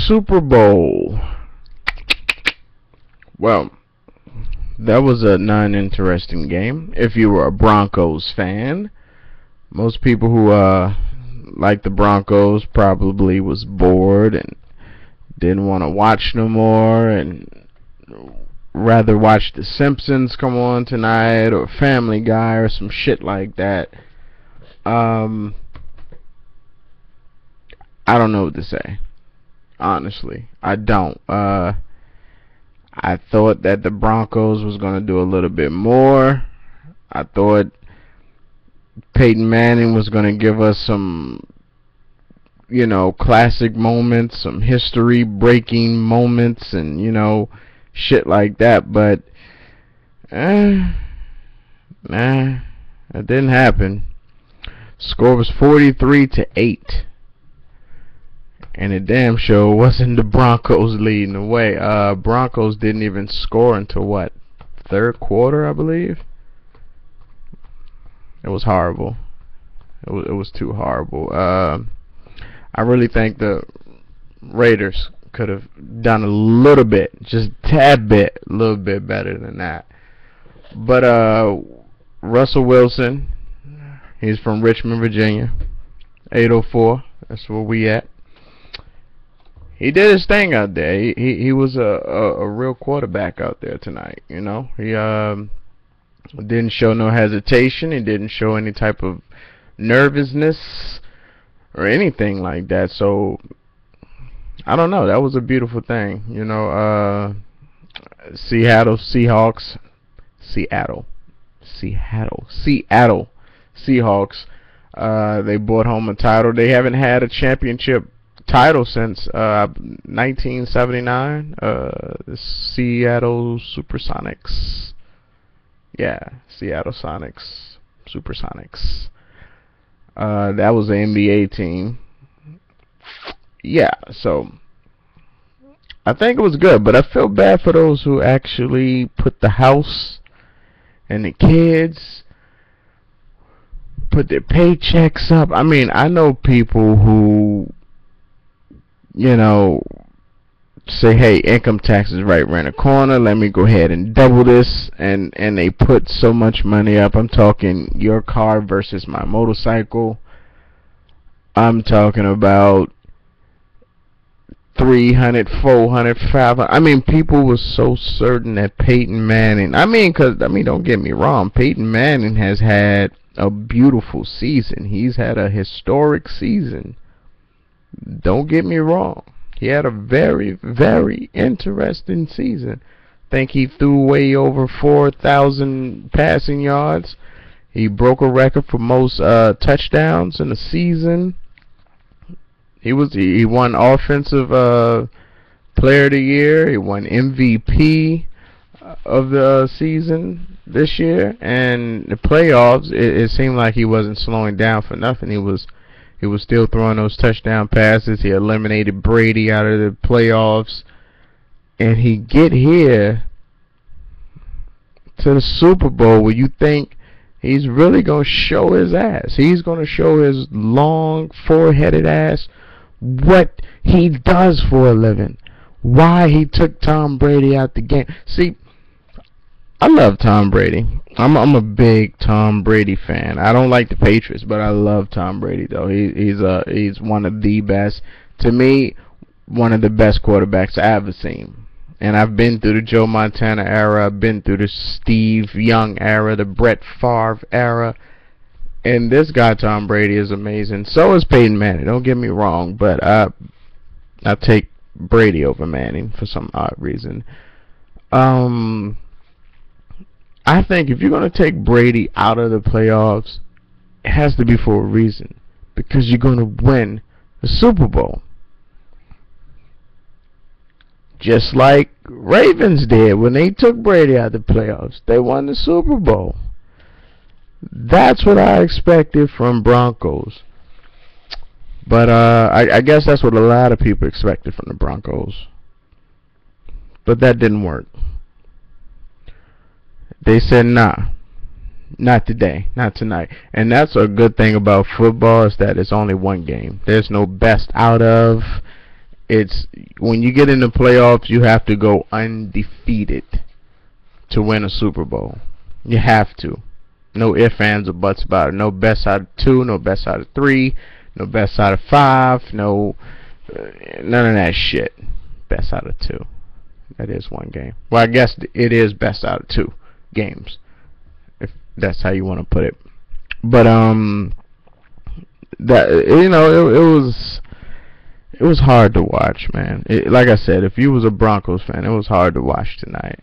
Super Bowl. Well, that was a non-interesting game. If you were a Broncos fan, most people who like the Broncos probably was bored and didn't want to watch no more and rather watch The Simpsons come on tonight or Family Guy or some shit like that. I don't know what to say. Honestly, I don't. I thought that the Broncos was going to do a little bit more. I thought Peyton Manning was going to give us some, classic moments, some history-breaking moments, and, shit like that. But, nah, that didn't happen. Score was 43-8. And it damn sure wasn't the Broncos leading the way. Broncos didn't even score until what? Third quarter, I believe. It was horrible. It was too horrible. I really think the Raiders could have done a little bit, just a tad bit, a little bit better than that. But Russell Wilson, he's from Richmond, Virginia, 804. That's where we at. He did his thing out there. He was a real quarterback out there tonight. He didn't show no hesitation. He didn't show any type of nervousness or anything like that. So I don't know. That was a beautiful thing. Seattle Seahawks. Seattle Seahawks. They brought home a title. They haven't had a championship title since 1979. The Seattle Supersonics. Yeah, Seattle Sonics, Supersonics. That was an NBA team. Yeah, so I think it was good, but I feel bad for those who actually put the house and the kids, put their paychecks up. I mean, I know people who, say, hey, income tax is right around the corner, let me go ahead and double this, and they put so much money up. I'm talking your car versus my motorcycle. I'm talking about 300, 400, 500. I mean, people were so certain that Peyton Manning, don't get me wrong, Peyton Manning has had a beautiful season. He's had a historic season. Don't get me wrong. He had a very, very interesting season. I think he threw way over 4,000 passing yards. He broke a record for most touchdowns in a season. He won Offensive Player of the Year. He won MVP of the season this year. And the playoffs, it seemed like he wasn't slowing down for nothing. He was still throwing those touchdown passes. He eliminated Brady out of the playoffs. And he get here to the Super Bowl where you think he's really going to show his ass. He's going to show his long, four-headed ass what he does for a living. Why he took Tom Brady out the game. See, I love Tom Brady. I'm a big Tom Brady fan. I don't like the Patriots, but I love Tom Brady though. He's one of the best. To me, one of the best quarterbacks I've ever seen. And I've been through the Joe Montana era. I've been through the Steve Young era, the Brett Favre era. And this guy Tom Brady is amazing. So is Peyton Manning. Don't get me wrong, but I take Brady over Manning for some odd reason. I think if you're going to take Brady out of the playoffs, it has to be for a reason. Because you're going to win the Super Bowl. Just like Ravens did when they took Brady out of the playoffs. They won the Super Bowl. That's what I expected from Broncos. But I guess that's what a lot of people expected from the Broncos. But that didn't work. They said, nah, not today, not tonight. And that's a good thing about football, is that it's only one game. There's no best out of. It's when you get in the playoffs, you have to go undefeated to win a Super Bowl. You have to. No ifs, ands, or buts about it. No best out of 2, no best out of 3, no best out of 5, no none of that shit. Best out of 2. That is one game. Well, I guess it is best out of 2 games, if that's how you want to put it. But that it was hard to watch, man. Like I said, if you was a Broncos fan, it was hard to watch tonight.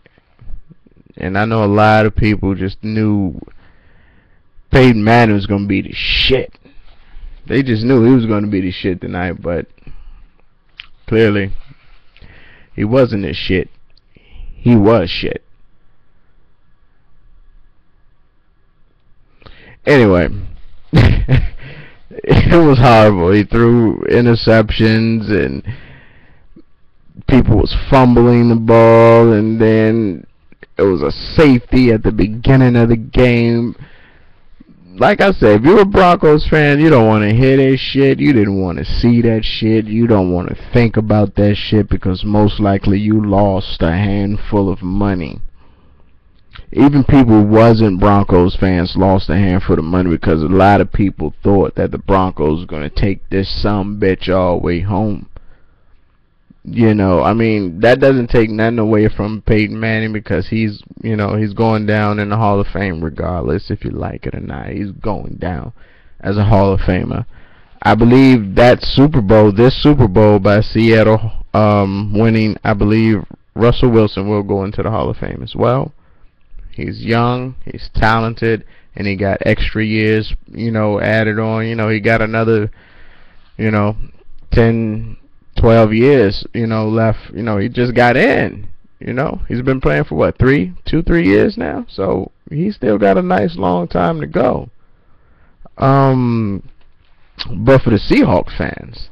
And I know a lot of people just knew Peyton Manning was gonna be the shit. They just knew he was gonna be the shit tonight, but clearly he wasn't the shit. He was shit. Anyway, it was horrible. He threw interceptions and people was fumbling the ball, and then it was a safety at the beginning of the game. Like I said, if you're a Broncos fan, you don't want to hear that shit. You didn't want to see that shit. You don't want to think about that shit because most likely you lost a handful of money. Even people who wasn't Broncos fans lost a handful of money because a lot of people thought that the Broncos were going to take this sumbitch all the way home. You know, I mean, that doesn't take nothing away from Peyton Manning because he's going down in the Hall of Fame regardless if you like it or not. He's going down as a Hall of Famer. I believe that this Super Bowl by Seattle winning, I believe Russell Wilson will go into the Hall of Fame as well. He's young, he's talented, and he got extra years, added on. He got another, 10, 12 years, left. He just got in. He's been playing for what, 3 years now. So he still got a nice long time to go. But for the Seahawks fans,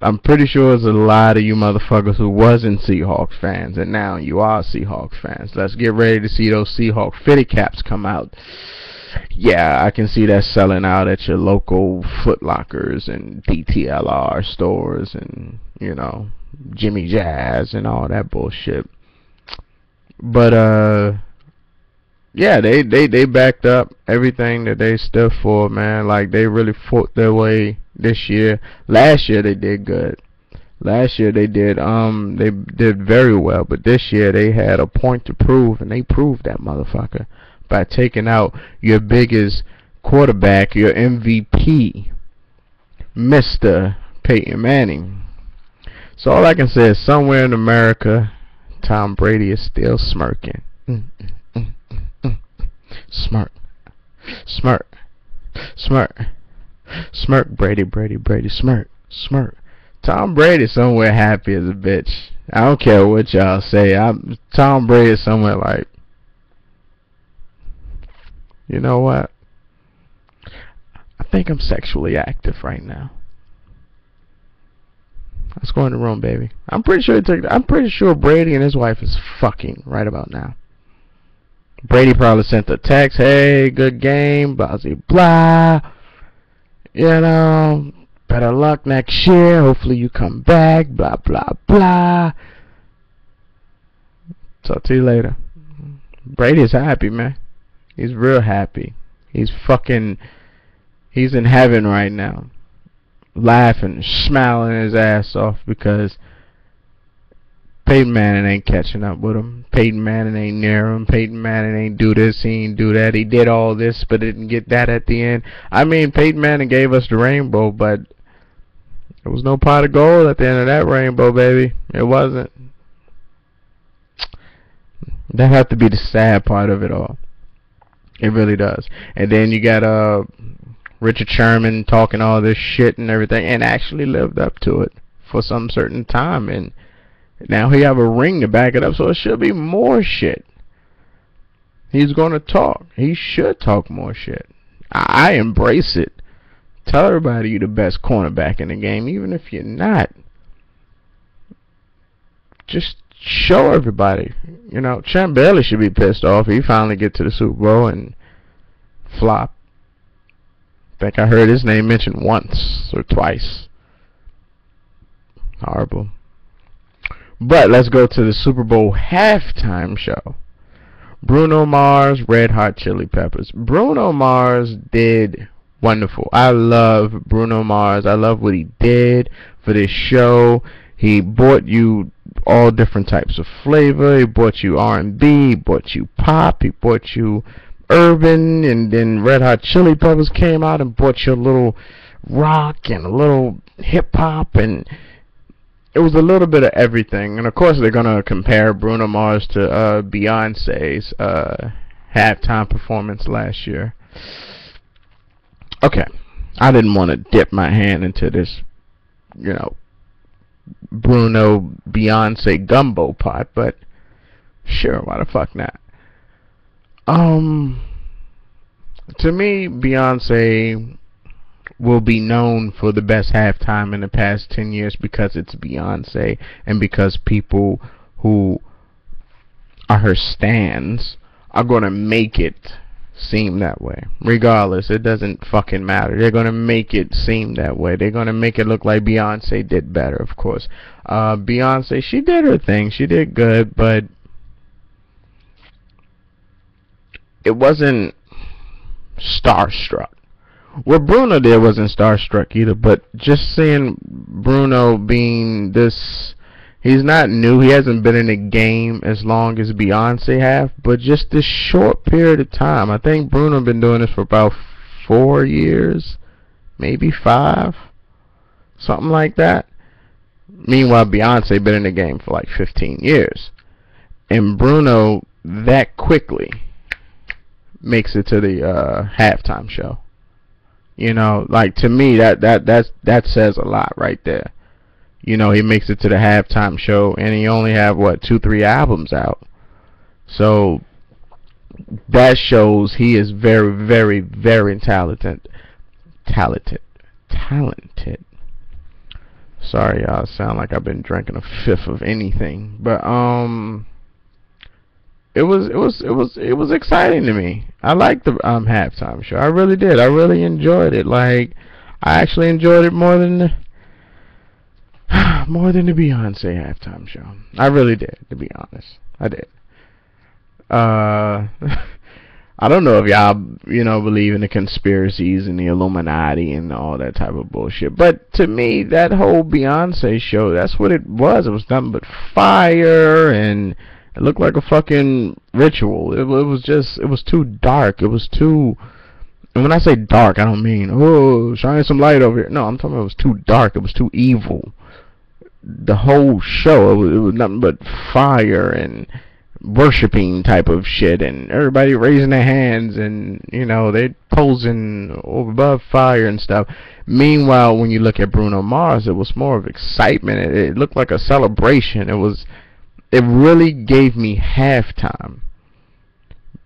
I'm pretty sure there's a lot of you motherfuckers who wasn't Seahawks fans, and now you are Seahawks fans. Let's get ready to see those Seahawks fitted caps come out. Yeah, I can see that selling out at your local Foot Lockers and DTLR stores and, Jimmy Jazz and all that bullshit. But, yeah, they backed up everything that they stood for, man. Like, they really fought their way this year. Last year they did good. Last year they did very well, but this year they had a point to prove, and they proved that motherfucker by taking out your biggest quarterback, your MVP, Mr. Peyton Manning. So all I can say is somewhere in America, Tom Brady is still smirking. Smirk. Smirk. Smirk. Smirk, Brady, smirk. Smirk. Tom Brady somewhere happy as a bitch. I don't care what y'all say. Tom Brady is somewhere like, you know what? I think I'm sexually active right now. Let's go in the room, baby. I'm pretty sure Brady and his wife is fucking right about now. Brady probably sent a text, hey, good game, blah, blah. Better luck next year. Hopefully you come back, blah, blah, blah. Talk to you later. Brady's happy, man. He's real happy. He's in heaven right now. Laughing, smiling his ass off because Peyton Manning ain't catching up with him. Peyton Manning ain't near him. Peyton Manning ain't do this, he ain't do that. He did all this but didn't get that at the end. I mean, Peyton Manning gave us the rainbow, but there was no pot of gold at the end of that rainbow, baby. It wasn't. That had to be the sad part of it all. It really does. And then you got Richard Sherman talking all this shit and everything, and actually lived up to it for some certain time, and now he have a ring to back it up, so it should be more shit. He's going to talk. He should talk more shit. I embrace it. Tell everybody you're the best cornerback in the game, even if you're not. Just show everybody. Champ Bailey should be pissed off. He finally get to the Super Bowl and flop. I think I heard his name mentioned once or twice. Horrible. But let's go to the Super Bowl halftime show. Bruno Mars, Red Hot Chili Peppers. Bruno Mars did wonderful. I love Bruno Mars. I love what he did for this show. He brought you all different types of flavor. He brought you R&B. He brought you pop. He brought you urban. And then Red Hot Chili Peppers came out and brought you a little rock and a little hip-hop. And it was a little bit of everything. And of course they're going to compare Bruno Mars to Beyonce's halftime performance last year. Okay, I didn't want to dip my hand into this, you know, Bruno Beyonce gumbo pot, but sure, why the fuck not? To me, Beyonce will be known for the best halftime in the past 10 years because it's Beyonce and because people who are her stans are going to make it seem that way. Regardless, it doesn't fucking matter. They're going to make it seem that way. They're going to make it look like Beyonce did better, of course. Beyonce, she did her thing. She did good, but it wasn't starstruck. What Bruno did wasn't starstruck either, but just seeing Bruno being this, he's not new, he hasn't been in the game as long as Beyonce have, but just this short period of time. I think Bruno been doing this for about 4 years, maybe 5, something like that. Meanwhile, Beyonce been in the game for like 15 years. And Bruno, that quickly, makes it to the halftime show. You know, like, to me, that says a lot right there. You know, he makes it to the halftime show, and he only have, what, 2-3 albums out. So, that shows he is very, very, very talented. Sorry, y'all, sound like I've been drinking a fifth of anything. But, it was exciting to me. I liked the halftime show. I really did. I really enjoyed it. Like, I actually enjoyed it more than the Beyonce halftime show. I really did, to be honest. I did. I don't know if y'all, you know, believe in the conspiracies and the Illuminati and all that type of bullshit. But to me, that whole Beyonce show, that's what it was. It was nothing but fire, and it looked like a fucking ritual. It was too dark. It was too, and when I say dark, I don't mean, oh, shine some light over here. No, I'm talking about it was too dark. It was too evil. The whole show, it was nothing but fire and worshiping type of shit, and everybody raising their hands, and, you know, they posing above fire and stuff. Meanwhile, when you look at Bruno Mars, it was more of excitement. It looked like a celebration. It really gave me halftime.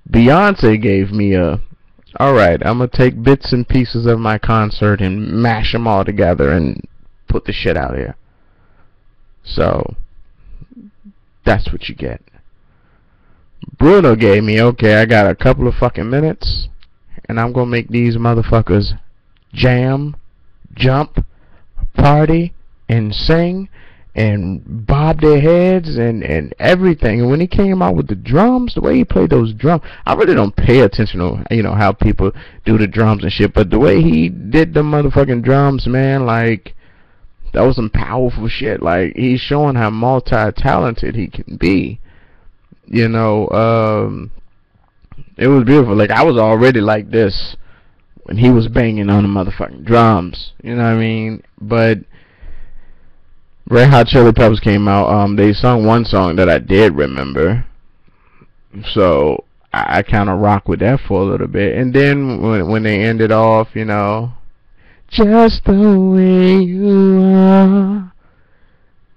Beyonce gave me alright, I'm gonna take bits and pieces of my concert and mash them all together and put the shit out here. So, that's what you get. Bruno gave me, okay, I got a couple of fucking minutes, and I'm gonna make these motherfuckers jam, jump, party, and sing, and bob their heads, and everything. And when he came out with the drums, the way he played those drums, I really don't pay attention to, you know, how people do the drums and shit, but the way he did the motherfucking drums, man, like, that was some powerful shit. Like, he's showing how multi-talented he can be. You know, it was beautiful. Like, I was already like this when he was banging on the motherfucking drums. You know what I mean? But Red Hot Chili Peppers came out. They sung one song that I did remember. So, I kind of rock with that for a little bit. And then, when they ended off, you know, just the way you are,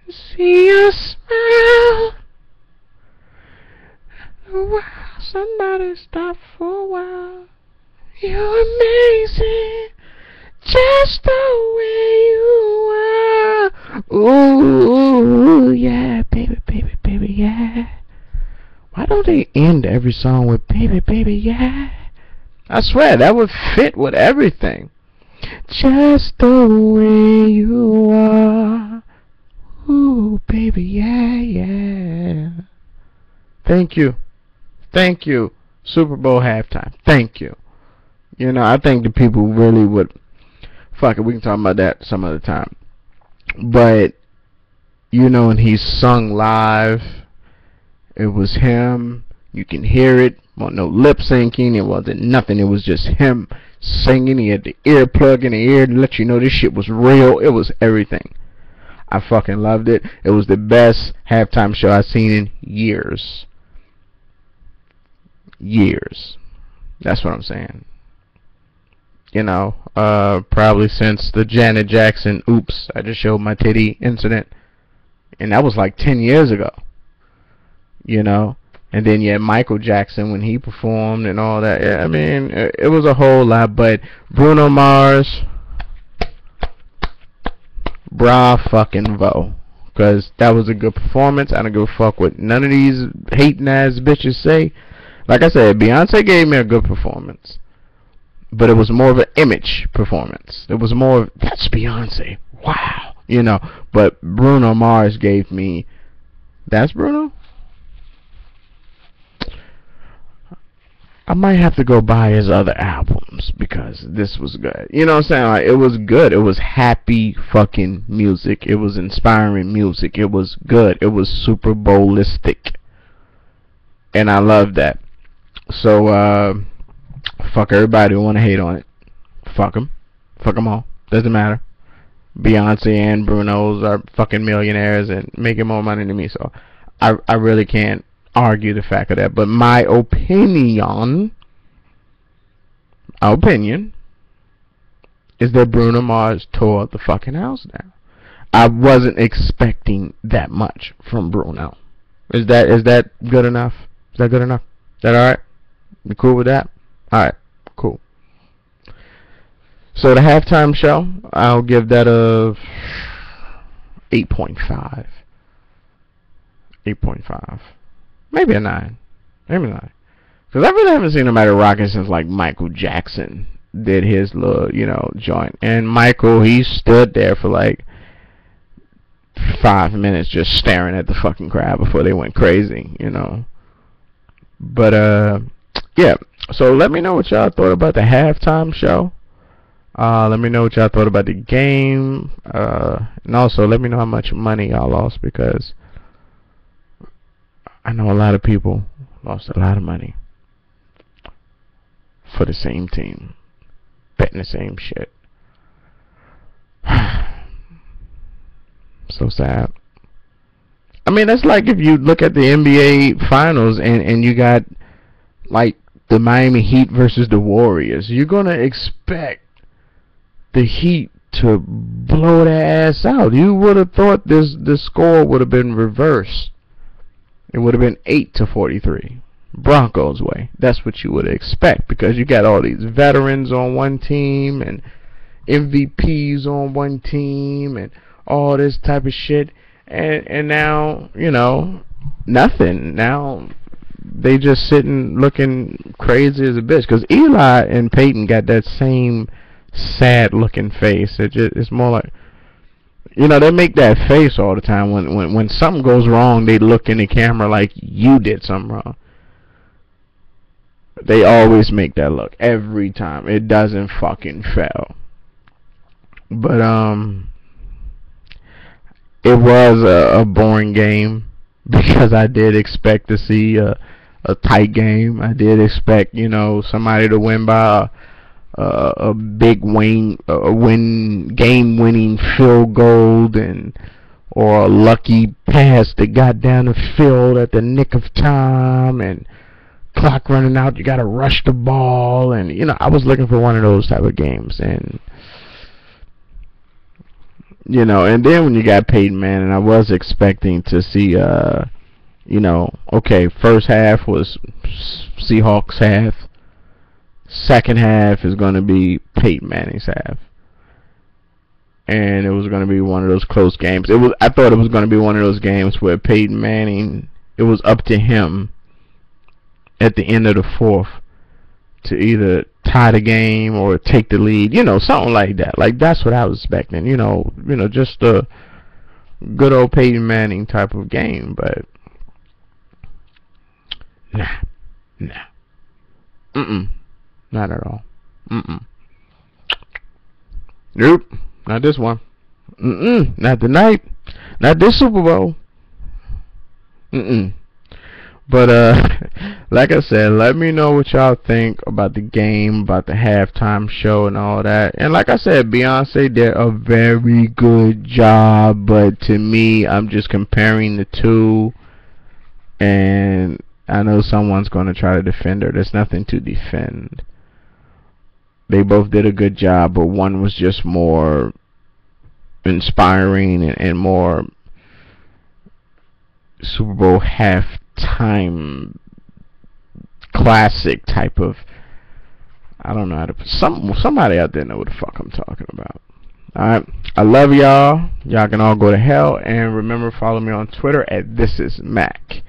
see you smile. Wow, somebody stop for a while. You're amazing, just the way you are. Ooh, yeah, baby, baby, baby, yeah. Why don't they end every song with baby, baby, yeah? I swear, that would fit with everything. Just the way you are. Thank you. Thank you. Super Bowl halftime. Thank you. You know, I think the people really would. Fuck it, we can talk about that some other time. But, you know, and he sung live. It was him. You can hear it. Well, no lip syncing. It wasn't nothing. It was just him singing. He had the earplug in the ear to let you know this shit was real. It was everything. I fucking loved it. It was the best halftime show I've seen in years. Years. That's what I'm saying. You know, probably since the Janet Jackson oops, I just showed my titty incident. And that was like 10 years ago. You know, and then you had Michael Jackson when he performed and all that. Yeah, I mean, it was a whole lot. But Bruno Mars, bra fucking vo, because that was a good performance. I don't give a fuck what none of these hating ass bitches say. Like I said, Beyonce gave me a good performance, but it was more of an image performance. It was more of, that's Beyonce, wow, you know. But Bruno Mars gave me, that's Bruno. I might have to go buy his other albums because this was good. You know what I'm saying? Like, it was good. It was happy fucking music. It was inspiring music. It was good. It was Super Bowlistic. And I love that. So, fuck everybody who want to hate on it. Fuck them. Fuck them all. Doesn't matter. Beyonce and Bruno's are fucking millionaires and making more money than me. So, I really can't argue the fact of that, but my opinion is that Bruno Mars tore the fucking house down. I wasn't expecting that much from Bruno. Is that good enough? Is that good enough? Is that alright? You cool with that? Alright, cool. So the halftime show, I'll give that a 8.5. 8.5. Maybe a 9. Maybe 9. Because I really haven't seen nobody rocking since like Michael Jackson did his little, you know, joint. And Michael, he stood there for like 5 minutes just staring at the fucking crowd before they went crazy, you know. But, yeah. So let me know what y'all thought about the halftime show. Let me know what y'all thought about the game. And also let me know how much money y'all lost, because I know a lot of people lost a lot of money for the same team, betting the same shit. So sad. I mean, that's like if you look at the NBA Finals and you got like the Miami Heat versus the Warriors. You're gonna expect the Heat to blow their ass out. You would have thought this score would have been reversed. It would have been 8-43, Broncos way. That's what you would expect, because you got all these veterans on one team and MVPs on one team and all this type of shit. And now, you know, nothing. Now they just sitting looking crazy as a bitch, because Eli and Peyton got that same sad looking face. It's more like, you know, they make that face all the time. When something goes wrong, they look in the camera like you did something wrong. They always make that look every time. It doesn't fucking fail. But it was a boring game, because I did expect to see a tight game. I did expect, you know, somebody to win by a big game-winning field goal, or a lucky pass that got down the field at the nick of time, and clock running out, you got to rush the ball, and you know, I was looking for one of those type of games, and you know, and then when you got Peyton Manning, I was expecting to see, you know, okay, first half was Seahawks half. Second half is going to be Peyton Manning's half, and it was going to be one of those close games. I thought it was going to be one of those games where Peyton Manning, it was up to him at the end of the fourth to either tie the game or take the lead, you know, something like that. Like, that's what I was expecting, you know, just a good old Peyton Manning type of game. But Nah. Nah. Not at all. Nope. Not this one. Not tonight. Not this Super Bowl. But like I said, let me know what y'all think about the game, about the halftime show and all that. And like I said, Beyonce did a very good job, but to me, I'm just comparing the two, and I know someone's going to try to defend her. There's nothing to defend. They both did a good job, but one was just more inspiring and more Super Bowl halftime classic type of. I don't know how to put somebody out there know what the fuck I'm talking about. Alright, I love y'all. Y'all can all go to hell, and remember, follow me on Twitter at thisismac,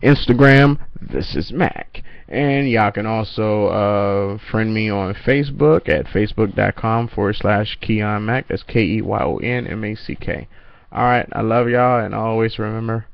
Instagram thisismac, and y'all can also friend me on Facebook at facebook.com/KeonMac. That's KeYonMack. Alright, I love y'all, and always remember,